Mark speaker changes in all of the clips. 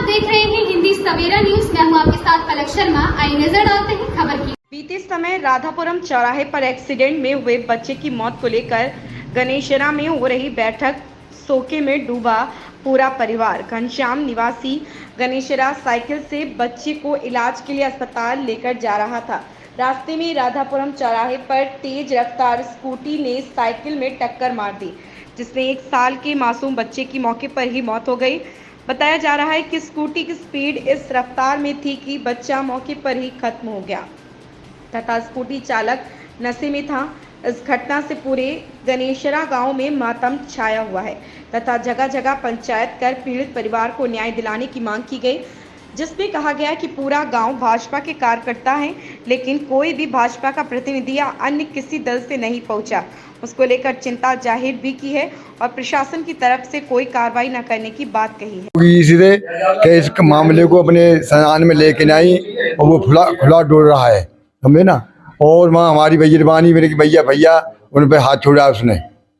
Speaker 1: आप देख रहे हैं हिंदी सवेरा न्यूज। मैं हूं आपके साथ पलक शर्मा। आइए नजर डालते हैं खबर की।
Speaker 2: बीते समय राधापुरम चौराहे पर एक्सीडेंट में हुए बच्चे की मौत को लेकर गणेशरा में हो रही बैठक शोके में डूबा पूरा परिवार। घनश्याम निवासी गणेशरा साइकिल से बच्चे को इलाज के लिए अस्पताल लेकर जा रहा था। रास्ते में राधापुरम चौराहे पर तेज रफ्तार स्कूटी ने साइकिल में टक्कर मार दी, जिसमें 1 साल के मासूम बच्चे की मौके पर ही मौत हो गई। बताया जा रहा है कि स्कूटी की स्पीड इस रफ्तार में थी कि बच्चा मौके पर ही खत्म हो गया तथा स्कूटी चालक नशे में था। इस घटना से पूरे गणेशरा गांव में मातम छाया हुआ है तथा जगह जगह पंचायत कर पीड़ित परिवार को न्याय दिलाने की मांग की गई, जिसमें कहा गया कि पूरा गांव भाजपा के कार्यकर्ता है, लेकिन कोई भी भाजपा का प्रतिनिधि या अन्य किसी दल से नहीं पहुंचा। उसको लेकर चिंता जाहिर भी की है और प्रशासन की तरफ से कोई कार्रवाई न करने की बात कही है।
Speaker 3: इसलिए कि इस मामले को अपने संज्ञान में लेके आई और वो खुला डोल रहा है, समझे ना। और वहाँ हमारी बेईमानी मेरे भैया उन पर हाथ छोड़ा उसने,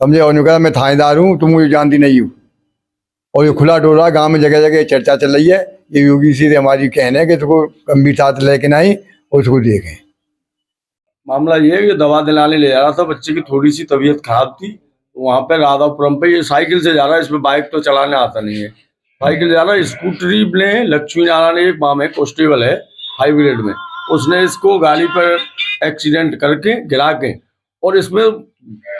Speaker 3: समझे। और कहा मैं थानेदार हूँ, तुम मुझे जानती नहीं हूँ। और ये खुला डोल रहा, गाँव में जगह जगह चर्चा चल रही है। ये योगी से हमारी कहना है कि उसको गंभीरता से लेके आई और उसको देखें।
Speaker 4: मामला ये है कि दवा दिलाने ले जा रहा था, बच्चे की थोड़ी सी तबीयत खराब थी। वहाँ पे राधापुरम पे ये साइकिल से जा रहा है, इसमें बाइक तो चलाने आता नहीं है। साइकिल जा रहा है, स्कूटरी में लक्ष्मी नारायण एक माम है, कांस्टेबल है हाईब्रिड में, उसने इसको गाड़ी पर एक्सीडेंट करके गिरा के और इसमें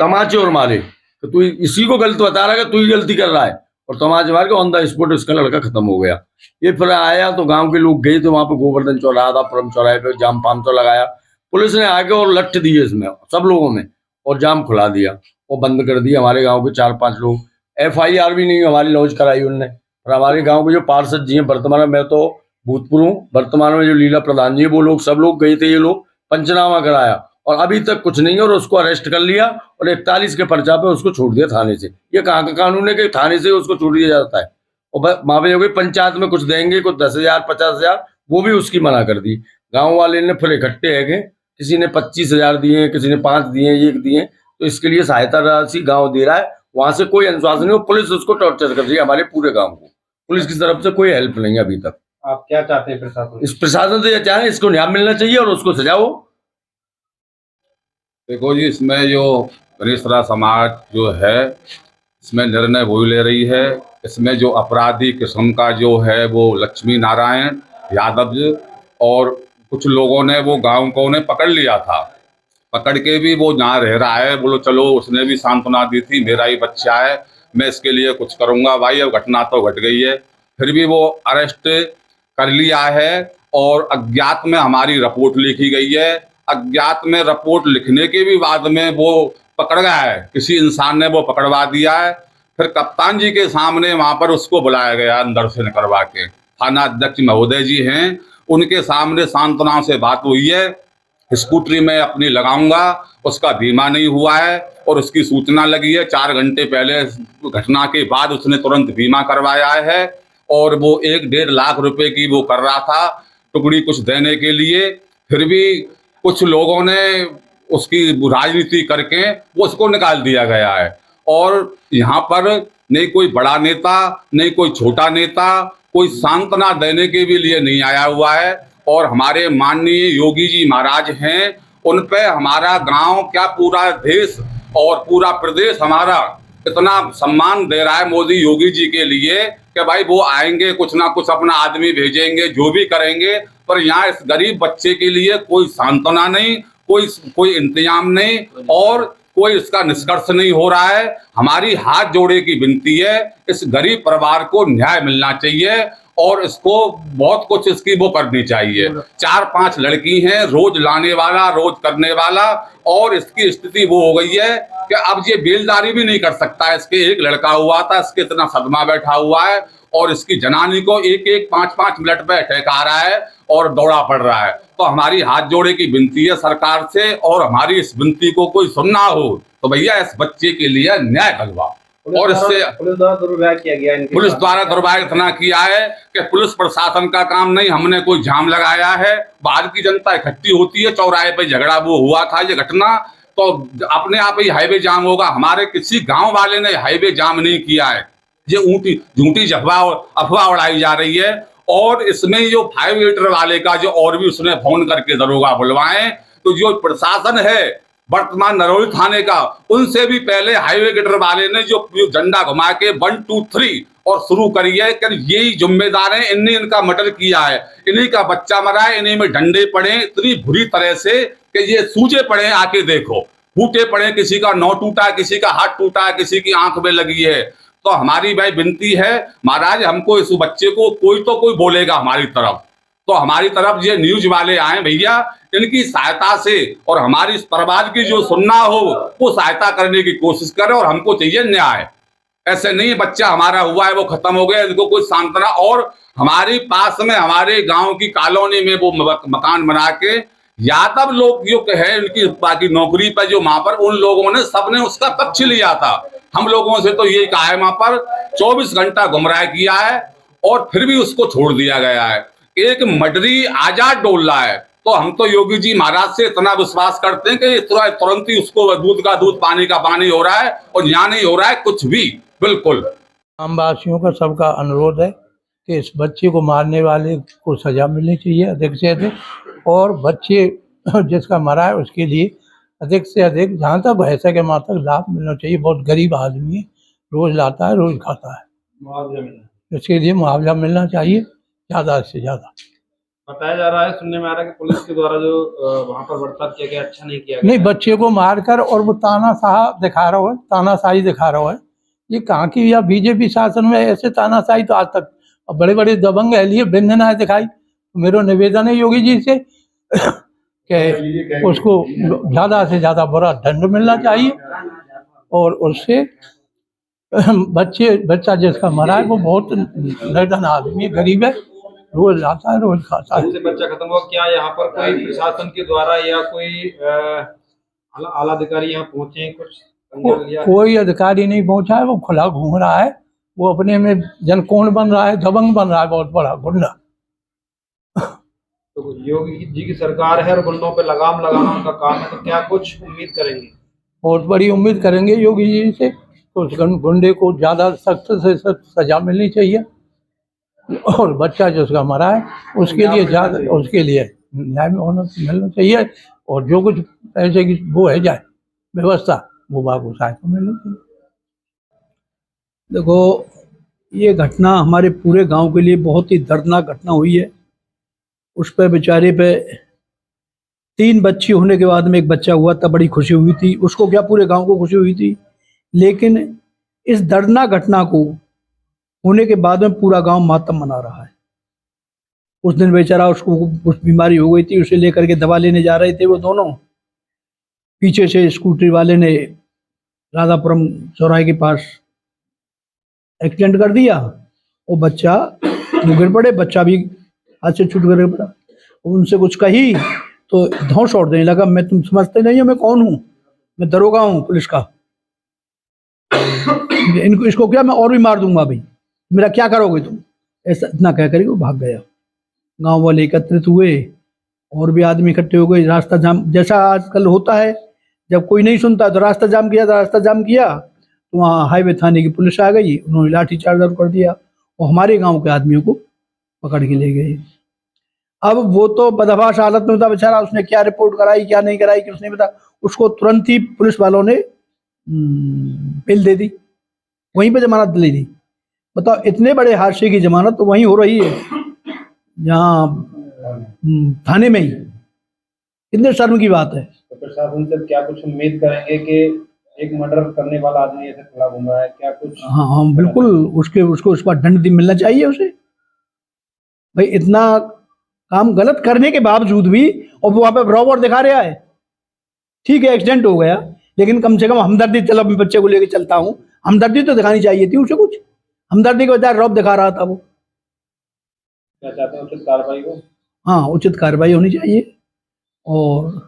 Speaker 4: तमाचे और मारे। तो तू इसी को गलत बता रहा है कि तू ही गलती कर रहा है, और तमाचे मार के ऑन द स्पॉट इसका लड़का खत्म हो गया। ये फिर आया तो गाँव के लोग गए थे वहाँ पे गोवर्धन चौराहा राधापुरम चौराहे पे जाम पाम तो लगाया। पुलिस ने आके और लठ दिए इसमें सब लोगों में और जाम खुला दिया और बंद कर दिया। हमारे गांव के 4-5 लोग, FIR भी नहीं हमारी लॉन्च कराई उनने। और हमारे गांव के जो पार्षद जी हैं वर्तमान में, मैं तो भूतपूर्व हूँ, वर्तमान में जो लीला प्रधान जी वो लोग सब लोग गए थे, ये लोग पंचनामा कराया और अभी तक कुछ नहीं है। और उसको अरेस्ट कर लिया और 41 के पर्चा पे उसको छोड़ दिया थाने से। ये कहाँ का कानून है कि थाने से उसको छोड़ दिया जाता है। और वहाँ पे कोई पंचायत में कुछ देंगे, कुछ 10,000 50,000, वो भी उसकी मना कर दी। गाँव वाले ने फिर इकट्ठे है, किसी ने 25,000 दिए, किसी ने 5 दिए, 1 दिए। तो इसके लिए सहायता राशि गांव दे रहा है, वहां से कोई अनुशासन नहीं। पुलिस उसको टॉर्चर कर रही है, हमारे पूरे गांव को। पुलिस की तरफ से कोई हेल्प नहीं है अभी तक।
Speaker 5: आप क्या चाहते हैं प्रशासन?
Speaker 4: इस प्रशासन से चाहे इसको न्याय मिलना चाहिए और उसको सजा हो।
Speaker 6: देखो जी, इसमें जो गणेशरा समाज जो है इसमें निर्णय वो ले रही है। इसमें जो अपराधी किस्म का जो है वो लक्ष्मी नारायण यादव और कुछ लोगों ने वो गाँव को उन्हें पकड़ लिया था। पकड़ के भी वो जहाँ रह रहा है, बोलो चलो, उसने भी सांत्वना दी थी, मेरा ही बच्चा है, मैं इसके लिए कुछ करूँगा। भाई अब घटना तो घट गई है, फिर भी वो अरेस्ट कर लिया है और अज्ञात में हमारी रिपोर्ट लिखी गई है। अज्ञात में रिपोर्ट लिखने के भी बाद में वो पकड़ गया है, किसी इंसान ने वो पकड़वा दिया है। फिर कप्तान जी के सामने वहाँ पर उसको बुलाया गया अंदर से निकलवा के। थाना अध्यक्ष महोदय जी हैं, उनके सामने सांत्वना से बात हुई है। स्कूटरी में अपनी लगाऊंगा, उसका बीमा नहीं हुआ है और उसकी सूचना लगी है 4 घंटे पहले। घटना के बाद उसने तुरंत बीमा करवाया है और वो 1-1.5 लाख रुपए की वो कर रहा था टुकड़ी कुछ देने के लिए। फिर भी कुछ लोगों ने उसकी राजनीति करके वो उसको निकाल दिया गया है। और यहाँ पर नहीं कोई बड़ा नेता, नहीं कोई छोटा नेता, कोई सांत्वना देने के भी लिए नहीं आया हुआ है। और हमारे माननीय योगी जी महाराज हैं, उन पे हमारा गांव क्या पूरा देश और पूरा प्रदेश हमारा इतना सम्मान दे रहा है मोदी योगी जी के लिए कि भाई वो आएंगे, कुछ ना कुछ अपना आदमी भेजेंगे, जो भी करेंगे। पर यहाँ इस गरीब बच्चे के लिए कोई सांत्वना नहीं, कोई इंतजाम नहीं और कोई इसका निष्कर्ष नहीं हो रहा है। हमारी हाथ जोड़े की विनती है, इस गरीब परिवार को न्याय मिलना चाहिए और इसको बहुत कुछ इसकी वो करनी चाहिए। 4-5 लड़की हैं, रोज लाने वाला, रोज करने वाला, और इसकी स्थिति वो हो गई है कि अब ये बेलदारी भी नहीं कर सकता। इसके एक लड़का हुआ था, इसके इतना सदमा बैठा हुआ है और इसकी जनानी को 1-1 5-5 मिनट पे अटैक आ रहा है और दौड़ा पड़ रहा है। तो हमारी हाथ जोड़े की विनती है सरकार से, और हमारी इस विनती को कोई सुनना हो तो भैया इस बच्चे के लिए न्याय करवाओ। और इससे
Speaker 5: पुलिस द्वारा दुर्व्यवहार किया गया है,
Speaker 6: पुलिस द्वारा दुर्व्यवहार इतना किया है कि पुलिस प्रशासन का काम नहीं। हमने कोई जाम लगाया है, बाहर की जनता इकट्ठी होती है, चौराहे पे झगड़ा वो हुआ था ये घटना, तो अपने आप ही हाईवे जाम होगा। हमारे किसी गांव वाले ने हाईवे जाम नहीं किया है, ये ऊँटी झूठी अफवाह उड़ाई जा रही है। और इसमें जो 5 लीटर वाले का जो और भी उसने फोन करके दरोगा बुलवाए, तो जो प्रशासन है वर्तमान नरौली थाने का, उनसे भी पहले हाईवे गेटर वाले ने जो झंडा घुमा के 1 2 3 और शुरू करी है कि यही जिम्मेदार है, इन्हें इनका मर्डर किया है, इन्हीं का बच्चा मरा है, इन्हीं में डंडे पड़े इतनी बुरी तरह से कि ये सूजे पड़े हैं, आके देखो, फूटे पड़े, किसी का नौ टूटा, किसी का हाथ टूटा, किसी की आंख में लगी है। तो हमारी भाई विनती है महाराज, हमको इस बच्चे को कोई तो कोई बोलेगा हमारी तरफ, तो हमारी तरफ ये न्यूज वाले आए भैया, इनकी सहायता से और हमारी इस परिवार की जो सुनना हो वो सहायता करने की कोशिश करें, और हमको चाहिए न्याय। ऐसे नहीं बच्चा हमारा हुआ है वो खत्म हो गया, इनको कोई सांत्वना। और हमारी पास में हमारे गांव की कॉलोनी में वो मकान बना के यादव लोग जो है उनकी बाकी नौकरी पर जो वहां पर उन लोगों ने सबने उसका पक्ष लिया था। हम लोगों से तो यही कहा है, वहां पर 24 घंटा गुमराह किया है और फिर भी उसको छोड़ दिया गया है। एक मडरी आजाद डोल रहा है, तो हम तो योगी जी महाराज से इतना विश्वास करते हैं कि तुरंत ही उसको दूध का दूध पानी का पानी हो रहा है, और यहाँ नहीं हो रहा है कुछ भी। बिल्कुल
Speaker 7: ग्रामवासियों का सबका अनुरोध है कि इस बच्चे को मारने वाले को सजा मिलनी चाहिए अधिक से अधिक, और बच्चे जिसका मरा है उसके लिए अधिक से अधिक जहाँ तक हो सके वहाँ तक लाभ मिलना चाहिए। बहुत गरीब आदमी है, रोज लाता है रोज खाता है,
Speaker 5: मुआवजा मिलना,
Speaker 7: इसके लिए मुआवजा मिलना चाहिए ज़्यादा से ज़्यादा।
Speaker 5: बताया जा रहा है, सुनने में आ रहा है कि पुलिस के द्वारा जो वहाँ पर बर्ताव किया गया अच्छा नहीं किया गया।
Speaker 7: नहीं, बच्चे को मारकर और वो तानाशाही दिखा रहा है, तानाशाही दिखा रहा है। ये कहाँ की, या बीजेपी शासन में ऐसे तानाशाही तो आज तक बड़े बड़े दबंग लिए बिंद ना दिखाई। तो मेरा निवेदन है योगी जी से कि उसको ज़्यादा से ज़्यादा बड़ा दंड मिलना चाहिए, और उससे बच्चा जिसका मरा है वो बहुत निर्धन आदमी है, गरीब है, रोज आता है रोज खाता है।
Speaker 5: जिनसे बच्चा खत्म हुआ, क्या यहाँ पर कोई प्रशासन के द्वारा या कोई आला अधिकारी यहाँ पहुंचे हैं, कुछ संज्ञान लिया है?
Speaker 7: कोई अधिकारी नहीं पहुंचा है, वो खुला घूम रहा है, वो अपने में जनकोण बन रहा है, दबंग बन रहा है, बहुत बड़ा गुंडा।
Speaker 5: तो योगी जी की सरकार है और गुंडों पे लगाम लगाना उनका काम है, तो क्या कुछ उम्मीद करेंगे?
Speaker 7: बहुत बड़ी उम्मीद करेंगे योगी जी से, तो उस गुंडे को ज़्यादा सख्त से सख्त सजा मिलनी चाहिए, और बच्चा जो उसका मरा है उसके लिए ज़्यादा, उसके लिए न्याय में होना मिलना चाहिए, और जो कुछ पैसे की वो है जाए व्यवस्था वो बाबू सहायता मिलनी चाहिए।
Speaker 8: देखो, ये घटना हमारे पूरे गांव के लिए बहुत ही दर्दनाक घटना हुई है। उस पे बेचारे पे 3 बच्ची होने के बाद में एक बच्चा हुआ, तब बड़ी खुशी हुई थी उसको, क्या पूरे गांव को खुशी हुई थी। लेकिन इस दर्दनाक घटना को होने के बाद में पूरा गांव मातम मना रहा है। उस दिन बेचारा उसको कुछ बीमारी हो गई थी, उसे लेकर के दवा लेने जा रहे थे वो दोनों, पीछे से स्कूटरी वाले ने राधापुरम चौराहे के पास एक्सीडेंट कर दिया, और बच्चा गिर पड़े, बच्चा भी हाथ से छूट कर पड़ा। उनसे कुछ कही तो धौंस छोड़ देने लगा, मैं, तुम समझते नहीं हो मैं कौन हूँ, मैं दरोगा हूँ पुलिस का, इनको इसको क्या मैं और भी मार दूंगा भाई, मेरा क्या करोगे तुम, ऐसा इतना कह करके वो भाग गया। गांव वाले एकत्रित हुए, और भी आदमी इकट्ठे हो गए, रास्ता जाम जैसा आजकल होता है, जब कोई नहीं सुनता तो रास्ता जाम किया, तो वहाँ हाईवे थाने की पुलिस आ गई, उन्होंने लाठीचार्ज कर दिया और हमारे गांव के आदमियों को पकड़ के ले गए। अब वो तो बदहवास हालत में था बेचारा, उसने क्या रिपोर्ट कराई क्या नहीं कराई कि उसने बता, उसको तुरंत ही पुलिस वालों ने बेल दे दी, वहीं पे जमानत ले दी। बताओ, इतने बड़े हादसे की जमानत तो वहीं हो रही है जहाँ थाने में ही, कितने शर्म की बात है।
Speaker 5: तो प्रशासन से क्या कुछ उम्मीद करेंगे कि एक मर्डर करने वाला आदमी ऐसे खड़ा घूम रहा है, क्या कुछ?
Speaker 7: हाँ बिल्कुल, उसको उस पर दंड मिलना चाहिए उसे। भाई इतना काम गलत करने के बावजूद भी, और वो वहाँ पे बराबर दिखा रहा है, ठीक है एक्सीडेंट हो गया, लेकिन कम से कम हमदर्दी, चलो मैं बच्चे को लेकर चलता हूँ, हमदर्दी तो दिखानी चाहिए थी उसे, कुछ हमदर्दी के बजाय रौब दिखा रहा था वो।
Speaker 5: क्या चाहते हैं उचित कार्रवाई हो?
Speaker 7: हाँ, उचित कार्रवाई होनी चाहिए, और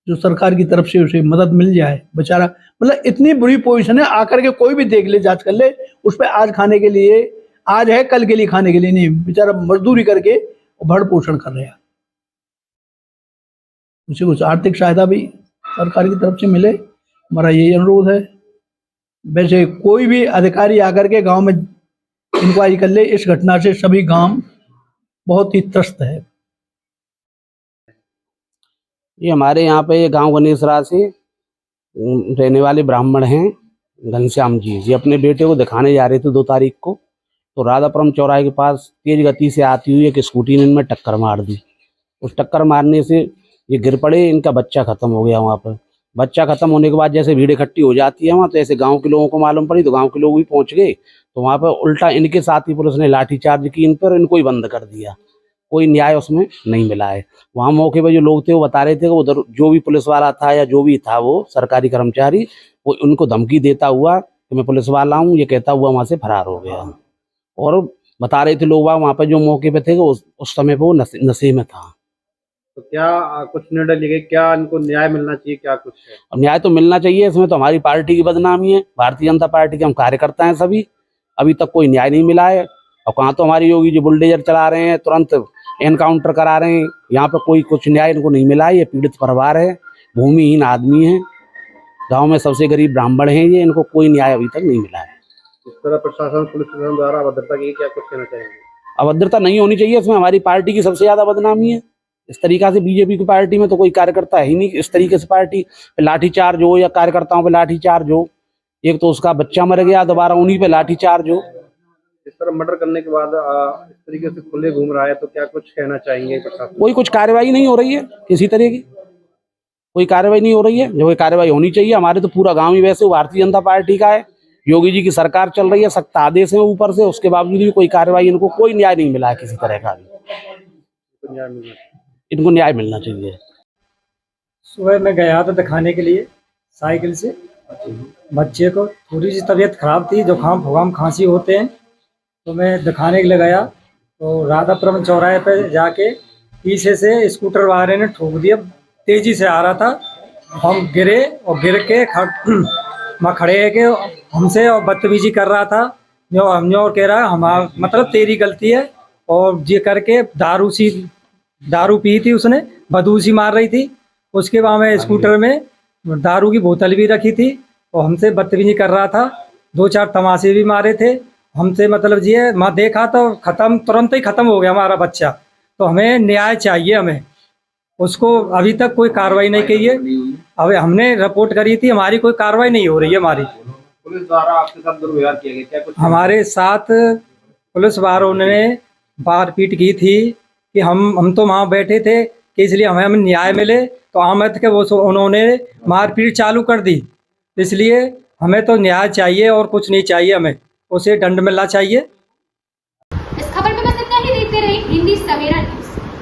Speaker 7: जो सरकार की तरफ से उसे मदद मिल जाए। बेचारा मतलब इतनी बुरी पोजीशन है, आकर के कोई भी देख ले, जांच कर ले, उस पर आज खाने के लिए आज है, कल के लिए खाने के लिए नहीं, बेचारा मजदूरी करके भरण पोषण कर रहा है। उसे कुछ आर्थिक सहायता भी सरकार की तरफ से मिले, हमारा यही अनुरोध है।
Speaker 8: वैसे कोई भी अधिकारी आकर के गांव में इंक्वायरी कर ले, इस घटना से सभी गांव बहुत ही त्रस्त है।
Speaker 9: ये हमारे यहाँ पे ये गांव गणेशरा से रहने वाले ब्राह्मण हैं घनश्याम जी। ये अपने बेटे को दिखाने जा रहे थे 2 तारीख को, तो राधापुरम चौराहे के पास तेज गति से आती हुई एक स्कूटी ने इनमें टक्कर मार दी। उस टक्कर मारने से ये गिर पड़े, इनका बच्चा खत्म हो गया वहाँ पर। बच्चा खत्म होने के बाद जैसे भीड़ इकट्ठी हो जाती है वहाँ, तो ऐसे गांव के लोगों को मालूम पड़ी, तो गांव के लोग भी पहुँच गए। तो वहाँ पर उल्टा इनके साथ ही पुलिस ने लाठीचार्ज की इन पर, इनको ही बंद कर दिया। कोई न्याय उसमें नहीं मिला है। वहाँ मौके पर जो लोग थे वो बता रहे थे कि उधर जो भी पुलिस वाला था या जो भी था वो सरकारी कर्मचारी, वो उनको धमकी देता हुआ कि मैं पुलिस वाला हूँ, ये कहता हुआ वहाँ से फरार हो गया। और बता रहे थे लोग वहाँ पर जो मौके पे थे कि उस समय पे वो नशे में था।
Speaker 5: तो क्या कुछ निर्णय लिए, क्या इनको न्याय मिलना चाहिए, क्या कुछ है?
Speaker 9: अब न्याय तो मिलना चाहिए, इसमें तो हमारी पार्टी की बदनामी है। भारतीय जनता पार्टी के हम कार्यकर्ता हैं सभी, अभी तक कोई न्याय नहीं मिला है। और कहाँ तो हमारी योगी जी बुलडोजर चला रहे हैं, तुरंत एनकाउंटर करा रहे हैं। यहाँ पे कोई कुछ न्याय इनको नहीं मिला है। ये पीड़ित परिवार है, भूमिहीन आदमी है, गांव में सबसे गरीब ब्राह्मण हैं ये, इनको कोई न्याय अभी तक नहीं मिला है।
Speaker 5: इस तरह प्रशासन, पुलिस प्रशासन द्वारा अभद्रता की, क्या कुछ कहना चाहेंगे?
Speaker 9: अभद्रता नहीं होनी चाहिए, इसमें हमारी पार्टी की सबसे ज्यादा बदनामी है। इस तरीका से बीजेपी की पार्टी में तो कोई कार्यकर्ता है ही नहीं। इस तरीके से पार्टी पे लाठीचार्ज हो या कार्यकर्ताओं पे लाठीचार्ज हो, एक तो उसका बच्चा मर गया, दोबारा उन्हीं पे लाठीचार्ज हो।
Speaker 5: इस तरह मर्डर करने के बाद इस तरीके से खुले घूम रहा है, तो क्या कुछ कहना चाहेंगे प्रशासन?
Speaker 9: कोई कुछ कार्रवाई नहीं हो रही है, किसी तरह की कोई कार्रवाई नहीं हो रही है। जो कोई कार्रवाई होनी चाहिए, हमारे तो पूरा गांव ही वैसे भारतीय जनता पार्टी का है, योगी जी की सरकार चल रही है, सख्त आदेश है ऊपर से, उसके बावजूद भी कोई कार्रवाई, इनको कोई न्याय नहीं मिला है किसी तरह का भी। इनको न्याय मिलना चाहिए।
Speaker 10: सुबह मैं गया था दिखाने के लिए साइकिल से, बच्चे को थोड़ी सी तबीयत खराब थी, जुकाम फुकाम खांसी होते हैं, तो मैं दिखाने के लिए गया। तो राधापुरम चौराहे पे जाके पीछे से स्कूटर वाले ने ठोक दिया, तेजी से आ रहा था। हम गिरे और गिर के मैं खड़े है कि हमसे और बदतमीजी कर रहा था, जो हम जो कह रहा है हमारा मतलब तेरी गलती है, और ये करके दारू पी थी उसने, बदूसी मार रही थी। उसके बाद में स्कूटर में दारू की बोतल भी रखी थी और हमसे बदतमीजी कर रहा था। 2-4 तमाशे भी मारे थे हमसे, मतलब ये मैं देखा तो खत्म, तुरंत ही खत्म हो गया हमारा बच्चा। तो हमें न्याय चाहिए, हमें उसको अभी तक कोई कार्रवाई नहीं की है। अब हमने रिपोर्ट करी थी, हमारी कोई कार्रवाई नहीं हो रही है। हमारी
Speaker 5: पुलिस द्वारा आपके साथ दुर्व्यवहार किया गया, क्या कुछ?
Speaker 10: हमारे साथ पुलिस वालों ने मारपीट की थी कि हम तो वहाँ बैठे थे कि इसलिए हमें न्याय मिले, तो आमद के वो उन्होंने मारपीट चालू कर दी। इसलिए हमें तो न्याय चाहिए और कुछ नहीं चाहिए, हमें उसे दंड मिलना चाहिए।
Speaker 1: इस खबर में बस इतना ही। देखते रहिए हिंदी सवेरा।